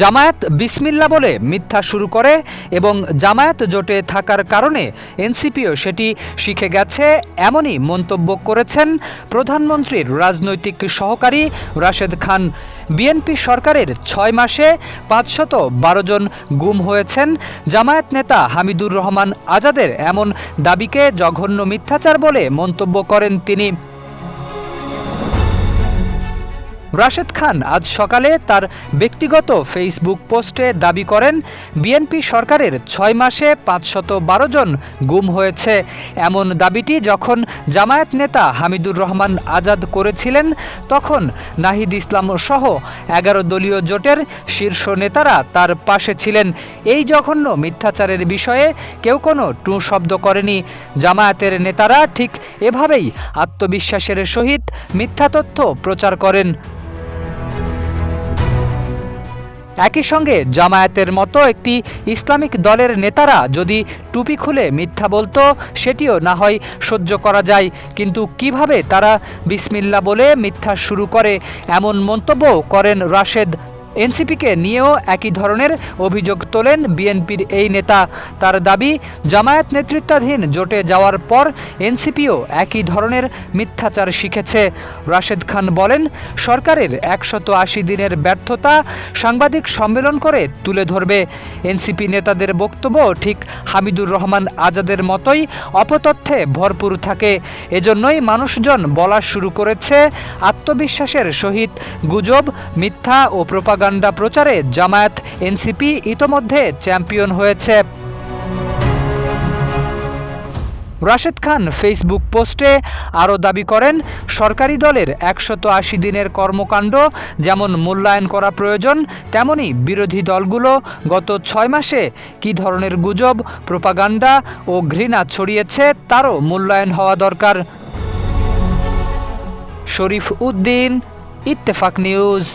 জামায়াত বিসমিল্লাহ বলে মিথ্যা শুরু করে এবং জামায়াত জোটে থাকার কারণে এনসিপিও সেটি শিখে গেছে, এমনই মন্তব্য করেছেন প্রধানমন্ত্রীর রাজনৈতিক সহকারী রাশেদ খান। বিএনপি সরকারের ৬ মাসে ৫১২ জন গুম হয়েছেন। জামায়াত নেতা হামিদুর রহমান আজাদের এমন দাবিকে জঘন্য মিথ্যাচার বলে মন্তব্য করেন তিনি। রাশেদ খান আজ সকালে তার ব্যক্তিগত ফেসবুক পোস্টে দাবি করেন, বিএনপি সরকারের ৬ মাসে ৫১২ জন গুম হয়েছে। এমন দাবিটি যখন জামায়াত নেতা হামিদুর রহমান আজাদ করেছিলেন, তখন নাহিদ ইসলাম সহ ১১ দলীয় জোটের শীর্ষ নেতারা তার পাশে ছিলেন। এই জঘন্য মিথ্যাচারের বিষয়ে কেউ কোনো টু শব্দ করেনি। জামায়াতের নেতারা ঠিক এভাবেই আত্মবিশ্বাসের সহিত মিথ্যা তথ্য প্রচার করেন। একই সঙ্গে জামায়াতের মতো একটি ইসলামিক দলের নেতারা যদি টুপি খুলে মিথ্যা বলতো, সেটিও না হয় সহ্য করা যায়, কিন্তু কিভাবে তারা বিসমিল্লাহ বলে মিথ্যা শুরু করে, এমন মন্তব্য করেন রাশেদ। এনসিপিকে নিয়েও একই ধরনের অভিযোগ তোলেন বিএনপির এই নেতা। তার দাবি, জামায়াত নেতৃত্বাধীন জোটে যাওয়ার পর এনসিপিও একই ধরনের মিথ্যাচার শিখেছে। রাশেদ খান বলেন, সরকারের ১৮০ দিনের ব্যর্থতা সাংবাদিক সম্মেলন করে তুলে ধরবে। এনসিপি নেতাদের বক্তব্য ঠিক হামিদুর রহমান আজাদের মতোই অপতথ্যে ভরপুর থাকে। এজন্যই মানুষজন বলা শুরু করেছে, আত্মবিশ্বাসের সহিত গুজব, মিথ্যা ও প্রোপাগান্ডা প্রচারে জামায়াত এনসিপি ইতোমধ্যে চ্যাম্পিয়ন হয়েছে। রাশেদ খান ফেসবুক পোস্টে আরও দাবি করেন, সরকারি দলের ১৮০ দিনের কর্মকাণ্ড যেমন মূল্যায়ন করা প্রয়োজন, তেমনি বিরোধী দলগুলো গত ৬ মাসে কী ধরনের গুজব, প্রোপাগান্ডা ও ঘৃণা ছড়িয়েছে তারও মূল্যায়ন হওয়া দরকার। শরীফ উদ্দিন, ইত্তেফাক নিউজ।